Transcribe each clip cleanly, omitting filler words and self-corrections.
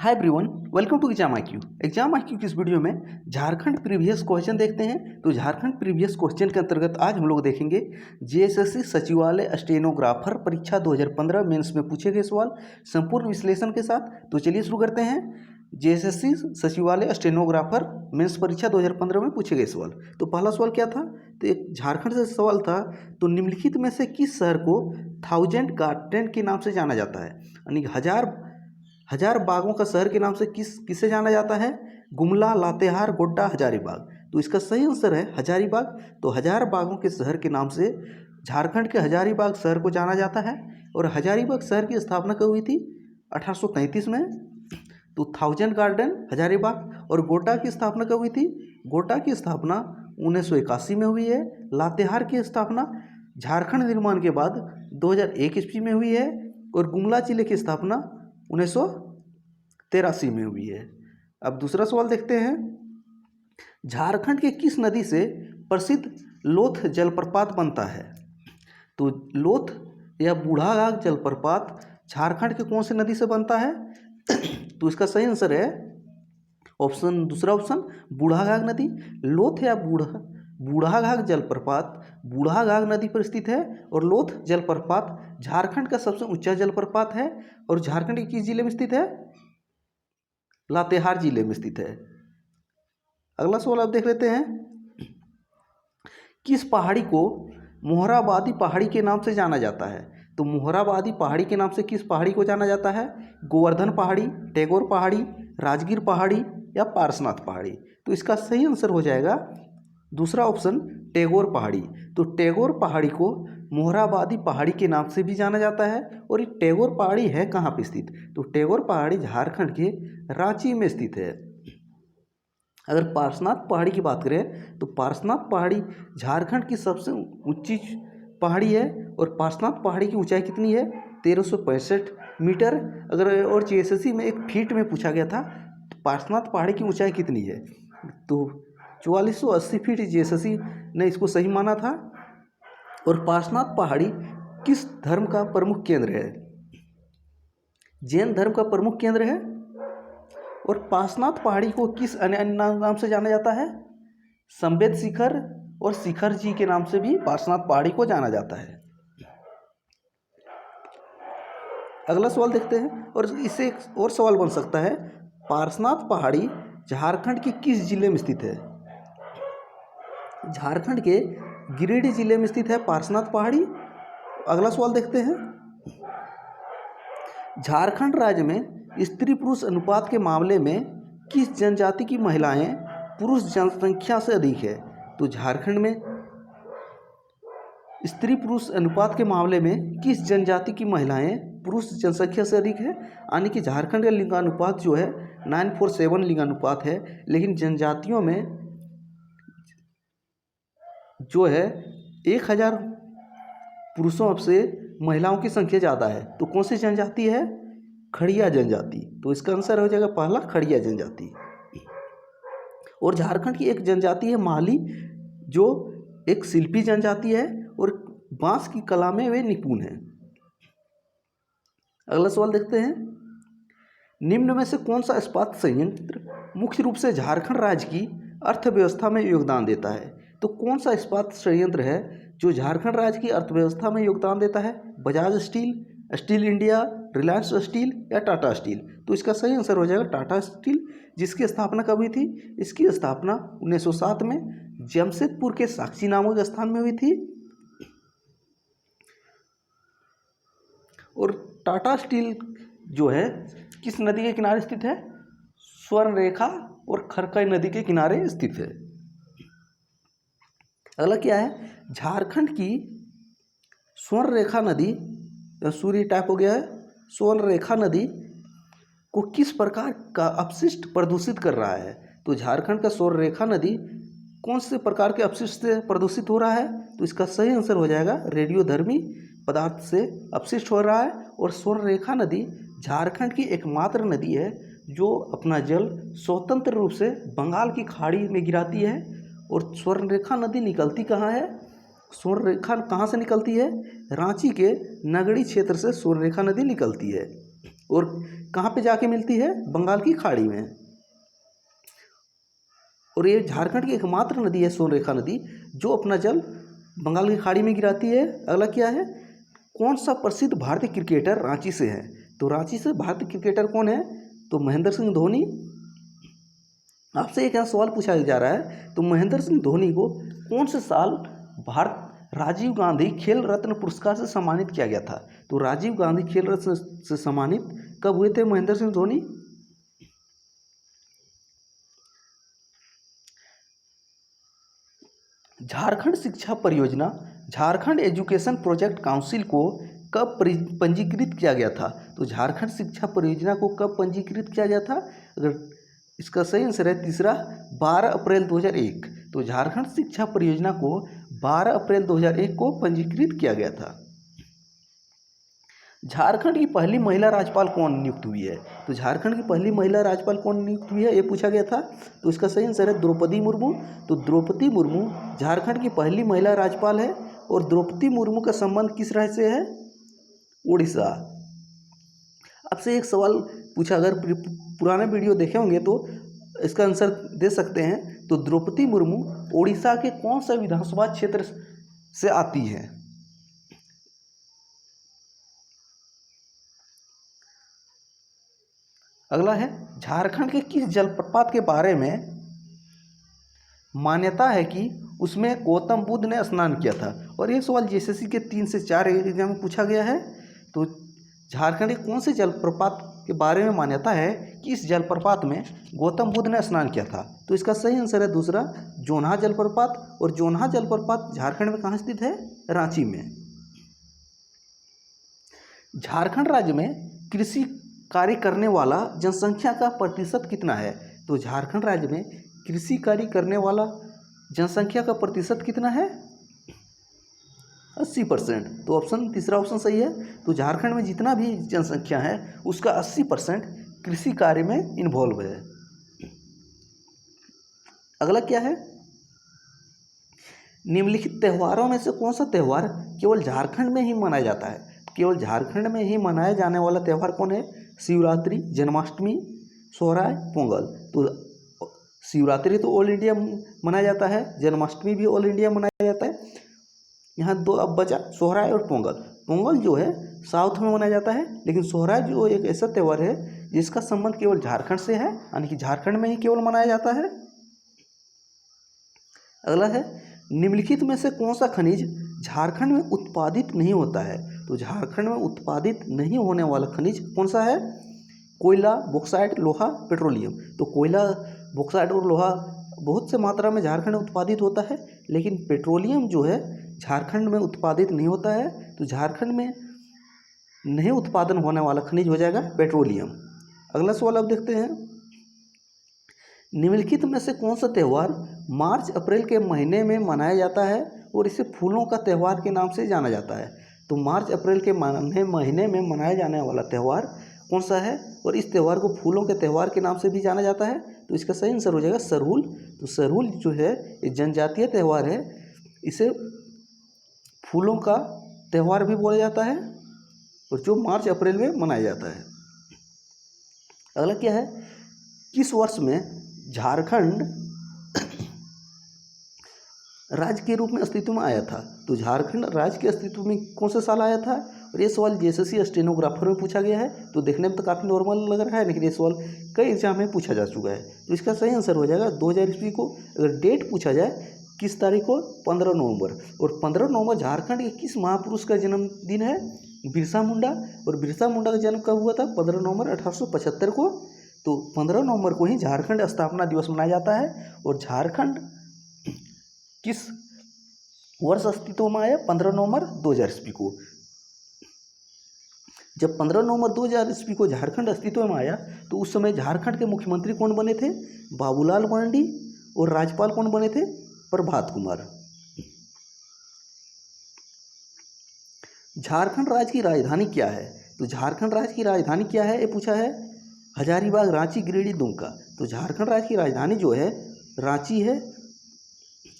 Hi everyone, welcome to exam IQ। Exam IQ की इस video में झारखंड प्रीवियस क्वेश्चन देखते हैं। तो झारखंड प्रीवियस क्वेश्चन के अंतर्गत आज हम लोग देखेंगे जेएसएससी सचिवालय स्टेनोग्राफर परीक्षा 2015 मेंस में पूछे गए सवाल संपूर्ण विश्लेषण के साथ। तो चलिए शुरू करते हैं। जेएसएससी सचिवालय स्टेनोग्राफर मेंस परीक्षा 2015 में पूछे गए सवाल। तो पहला सवाल क्या था? तो एक झारखंड से सवाल था। तो निम्नलिखित में से किस शहर को 1000 गार्डन के नाम से जाना जाता है? यानी हजार बागों का शहर के नाम से किसे जाना जाता है? गुमला, लातेहार, गोड्डा, हजारीबाग। तो इसका सही आंसर है हजारीबाग। तो हजार बागों के शहर के नाम से झारखंड के हजारीबाग शहर को जाना जाता है। और हजारीबाग शहर की स्थापना कब हुई थी? 1833 में। तो 1000 गार्डन हजारीबाग। और गोड्डा की स्थापना कब हुई थी? गोड्डा की स्थापना 1981 में हुई है। लातेहार की स्थापना झारखंड निर्माण के बाद 2001 ईस्वी में हुई है। और गुमला जिले की स्थापना 1983 में हुई है। अब दूसरा सवाल देखते हैं। झारखंड के किस नदी से प्रसिद्ध लोथ जलप्रपात बनता है? तो लोथ या बूढ़ाघाघ जलप्रपात झारखंड के कौन सी नदी से बनता है? तो इसका सही आंसर है दूसरा ऑप्शन बूढ़ाघाघ नदी। लोथ या बूढ़ाघाघ जलप्रपात बूढ़ाघाघ नदी पर स्थित है। और लोथ जलप्रपात झारखंड का सबसे ऊंचा जलप्रपात है। और झारखंड के किस जिले में स्थित है? लातेहार जिले में स्थित है। अगला सवाल आप देख लेते हैं। किस पहाड़ी को मोहराबादी पहाड़ी के नाम से जाना जाता है? तो मोहराबादी पहाड़ी के नाम से किस पहाड़ी को जाना जाता है? गोवर्धन पहाड़ी, टैगोर पहाड़ी, राजगीर पहाड़ी या पारसनाथ पहाड़ी। तो इसका सही आंसर हो जाएगा दूसरा ऑप्शन टैगोर पहाड़ी। तो टैगोर पहाड़ी को मोहराबादी पहाड़ी के नाम से भी जाना जाता है। और ये टैगोर पहाड़ी है कहाँ पे स्थित? तो टैगोर पहाड़ी झारखंड के रांची में स्थित है। अगर पारसनाथ पहाड़ी की बात करें तो पारसनाथ पहाड़ी झारखंड की सबसे ऊंची पहाड़ी है। और पारसनाथ पहाड़ी की ऊंचाई कितनी है? 1365 मीटर। अगर और जेएसएससी में एक फीट में पूछा गया था तो पारसनाथ पहाड़ी की ऊंचाई कितनी है? तो 4480 फीट जेएसएससी ने इसको सही माना था। और पारसनाथ पहाड़ी किस धर्म का प्रमुख केंद्र है? जैन धर्म का प्रमुख केंद्र है। और पारसनाथ पहाड़ी को किस अन्य नाम से जाना जाता है? संवेद शिखर और शिखर जी के नाम से भी पारसनाथ पहाड़ी को जाना जाता है। अगला सवाल देखते हैं। और इससे एक और सवाल बन सकता है। पारसनाथ पहाड़ी झारखंड के किस जिले में स्थित है? झारखंड के गिरिडीह जिले में स्थित है पारसनाथ पहाड़ी। अगला सवाल देखते हैं। झारखंड राज्य में स्त्री पुरुष अनुपात के मामले में किस जनजाति की महिलाएं पुरुष जनसंख्या से अधिक है? तो झारखंड में स्त्री पुरुष अनुपात के मामले में किस जनजाति की महिलाएं पुरुष जनसंख्या से अधिक है? यानी कि झारखंड का लिंगानुपात जो है 947 लिंगानुपात है। लेकिन जनजातियों में जो है 1000 पुरुषों से महिलाओं की संख्या ज़्यादा है। तो कौन सी जनजाति है? खड़िया जनजाति। तो इसका आंसर हो जाएगा पहला खड़िया जनजाति। और झारखंड की एक जनजाति है माली, जो एक शिल्पी जनजाति है और बांस की कला में वे निपुण हैं। अगला सवाल देखते हैं। निम्न में से कौन सा इस्पात संयंत्र मुख्य रूप से झारखंड राज्य की अर्थव्यवस्था में योगदान देता है? तो कौन सा इस्पात संयंत्र है जो झारखंड राज्य की अर्थव्यवस्था में योगदान देता है? Bajaj steel, steel India, Reliance steel या टाटा स्टील। तो इसका सही आंसर हो जाएगा टाटा स्टील, जिसकी स्थापना कब हुई थी? इसकी स्थापना 1907 में जमशेदपुर के साक्षी नामक स्थान में हुई थी। और टाटा स्टील जो है किस नदी के किनारे स्थित है? स्वर्णरेखा और खरकई नदी के किनारे स्थित है। अगला क्या है? झारखंड की स्वर्णरेखा नदी, सूर्य टाइप हो गया है, स्वर्णरेखा नदी को किस प्रकार का अपशिष्ट प्रदूषित कर रहा है? तो झारखंड का स्वर्णरेखा नदी कौन से प्रकार के अपशिष्ट से प्रदूषित हो रहा है? तो इसका सही आंसर हो जाएगा रेडियोधर्मी पदार्थ से अपशिष्ट हो रहा है। और स्वर्णरेखा नदी झारखंड की एकमात्र नदी है जो अपना जल स्वतंत्र रूप से बंगाल की खाड़ी में गिराती है। और स्वर्णरेखा नदी निकलती कहाँ है? स्वर्णरेखा कहाँ से निकलती है? रांची के नगड़ी क्षेत्र से स्वर्णरेखा नदी निकलती है। और कहाँ पे जाके मिलती है? बंगाल की खाड़ी में। और ये झारखंड की एकमात्र नदी है स्वर्णरेखा नदी जो अपना जल बंगाल की खाड़ी में गिराती है। अगला क्या है? कौन सा प्रसिद्ध भारतीय क्रिकेटर रांची से है? तो रांची से भारतीय क्रिकेटर कौन है? तो महेंद्र सिंह धोनी। आपसे एक सवाल पूछा जा रहा है, तो महेंद्र सिंह धोनी को कौन से साल भारत राजीव गांधी खेल रत्न पुरस्कार से सम्मानित किया गया था? तो राजीव गांधी खेल रत्न से सम्मानित कब हुए थे महेंद्र सिंह धोनी? झारखंड शिक्षा परियोजना, झारखंड एजुकेशन प्रोजेक्ट काउंसिल को कब पंजीकृत किया गया था? तो झारखंड शिक्षा परियोजना को कब पंजीकृत किया गया था? अगर इसका सही आंसर है तीसरा, 12 अप्रैल 2001। तो झारखंड शिक्षा परियोजना को 12 अप्रैल 2001 को पंजीकृत किया गया था। झारखंड की पहली महिला राज्यपाल कौन नियुक्त हुई है? तो झारखंड की पहली महिला राज्यपाल कौन नियुक्त हुई है, ये पूछा गया था। तो इसका सही आंसर है द्रौपदी मुर्मू। तो द्रौपदी मुर्मू झारखंड की पहली महिला राज्यपाल है। और द्रौपदी मुर्मू का संबंध किस राज्य से है? उड़ीसा। आपसे एक सवाल पूछा, अगर पुराने वीडियो देखे होंगे तो इसका आंसर दे सकते हैं। तो द्रौपदी मुर्मू उड़ीसा के कौन सा विधानसभा क्षेत्र से आती है? अगला है, झारखंड के किस जलप्रपात के बारे में मान्यता है कि उसमें गौतम बुद्ध ने स्नान किया था? और ये सवाल जेएसएससी के 3 से 4 एग्जाम में पूछा गया है। तो झारखंड के कौन से जलप्रपात के बारे में मान्यता है कि इस जलप्रपात में गौतम बुद्ध ने स्नान किया था? तो इसका सही आंसर है दूसरा, जोन्हा जलप्रपात। और जोन्हा जलप्रपात झारखंड में कहाँ स्थित है? रांची में। झारखंड राज्य में कृषि कार्य करने वाला जनसंख्या का प्रतिशत कितना है? तो झारखंड राज्य में कृषि कार्य करने वाला जनसंख्या का प्रतिशत कितना है? 80%। तो तीसरा ऑप्शन सही है। तो झारखंड में जितना भी जनसंख्या है उसका 80% कृषि कार्य में इन्वॉल्व है। अगला क्या है? निम्नलिखित त्योहारों में से कौन सा त्योहार केवल झारखंड में ही मनाया जाता है? केवल झारखंड में ही मनाया जाने वाला त्यौहार कौन है? शिवरात्रि, जन्माष्टमी, सोहराय, पोंगल। तो शिवरात्रि तो ऑल इंडिया मनाया जाता है, जन्माष्टमी भी ऑल इंडिया मनाया जाता है। यहाँ 2 अब बचा, सोहराय और पोंगल। पोंगल जो है साउथ में मनाया जाता है, लेकिन सोहराय जो एक ऐसा त्यौहार है जिसका संबंध केवल झारखंड से है, यानी कि झारखंड में ही केवल मनाया जाता है। अगला है, निम्नलिखित में से कौन सा खनिज झारखंड में उत्पादित नहीं होता है? तो झारखंड में उत्पादित नहीं होने वाला खनिज कौन सा है? कोयला, बॉक्साइट, लोहा, पेट्रोलियम। तो कोयला, बॉक्साइट और लोहा बहुत से मात्रा में झारखंड में उत्पादित होता है, लेकिन पेट्रोलियम जो है झारखंड में उत्पादित नहीं होता है। तो झारखंड में नहीं उत्पादन होने वाला खनिज हो जाएगा पेट्रोलियम। अगला सवाल अब देखते हैं, निम्नलिखित में से कौन सा त्यौहार मार्च अप्रैल के महीने में मनाया जाता है और इसे फूलों का त्यौहार के नाम से जाना जाता है? तो मार्च अप्रैल के महीने में मनाया जाने वाला त्यौहार कौन सा है और इस त्यौहार को फूलों के त्यौहार के नाम से भी जाना जाता है? तो इसका सही आंसर हो जाएगा सरहुल। तो सरहुल जो है एक जनजातीय त्यौहार है, इसे फूलों का त्यौहार भी बोला जाता है और जो मार्च अप्रैल में मनाया जाता है। अगला क्या है, किस वर्ष में झारखंड राज्य के रूप में अस्तित्व में आया था? तो झारखंड राज्य के अस्तित्व में कौन सा साल आया था? और ये सवाल जेएसएससी स्टेनोग्राफर में पूछा गया है। तो देखने में तो काफ़ी नॉर्मल लग रहा है, लेकिन ये सवाल कई एग्जाम में पूछा जा चुका है। तो इसका सही आंसर हो जाएगा 2000 ईस्वी को। अगर डेट पूछा जाए किस तारीख को? 15 नवंबर। और 15 नवंबर झारखंड के किस महापुरुष का जन्मदिन है? बिरसा मुंडा। और बिरसा मुंडा का जन्म कब हुआ था? 15 नवंबर 1875 को। तो 15 नवंबर को ही झारखंड स्थापना दिवस मनाया जाता है। और झारखंड किस वर्ष अस्तित्व में आया? 15 नवंबर 2000 ईस्वी को। जब 15 नवंबर 2000 ईस्वी को झारखंड अस्तित्व में आया तो उस समय झारखंड के मुख्यमंत्री कौन बने थे? बाबूलाल मरांडी। और राज्यपाल कौन बने थे? प्रभात कुमार। झारखंड राज्य की राजधानी क्या है? तो झारखंड राज्य की राजधानी क्या है ये पूछा है। हजारीबाग, रांची, गिरिडीह, दुमका। तो झारखंड राज्य की राजधानी जो है रांची है।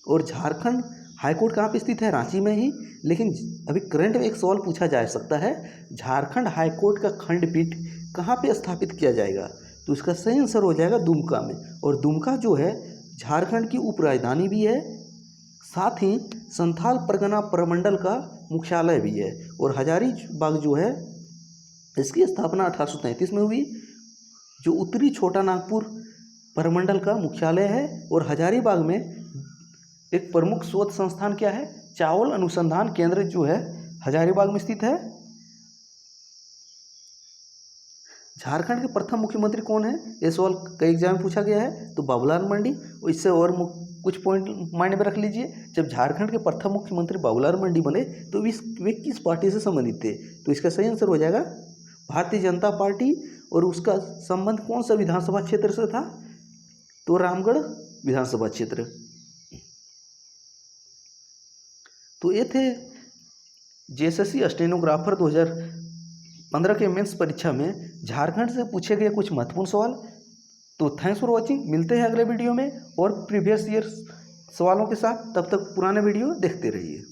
और झारखंड हाईकोर्ट कहाँ पे स्थित है? रांची में ही। लेकिन अभी करंट में एक सवाल पूछा जा सकता है, झारखंड हाईकोर्ट का खंडपीठ कहाँ पे स्थापित किया जाएगा? तो इसका सही आंसर हो जाएगा दुमका में। और दुमका जो है झारखंड की उपराजधानी भी है, साथ ही संथाल परगना प्रमंडल का मुख्यालय भी है। और हजारीबाग जो है इसकी स्थापना 1833 में हुई, जो उत्तरी छोटा नागपुर प्रमंडल का मुख्यालय है। और हजारीबाग में एक प्रमुख शोध संस्थान क्या है? चावल अनुसंधान केंद्र जो है हजारीबाग में स्थित है। झारखंड के प्रथम मुख्यमंत्री कौन है? ये सवाल कई एग्जाम में पूछा गया है, तो बाबूलाल मरांडी। और इससे और कुछ पॉइंट माइंड में रख लीजिए, जब झारखंड के प्रथम मुख्यमंत्री बाबूलाल मरांडी बने तो वे किस पार्टी से संबंधित थे? तो इसका सही आंसर हो जाएगा भारतीय जनता पार्टी। और उसका संबंध कौन सा विधानसभा क्षेत्र से था? तो रामगढ़ विधानसभा क्षेत्र। तो ये थे जेएसएससी स्टेनोग्राफर 2015 के मेंस परीक्षा में झारखंड से पूछे गए कुछ महत्वपूर्ण सवाल। तो थैंक्स फॉर वॉचिंग, मिलते हैं अगले वीडियो में और प्रीवियस ईयर सवालों के साथ। तब तक पुराने वीडियो देखते रहिए।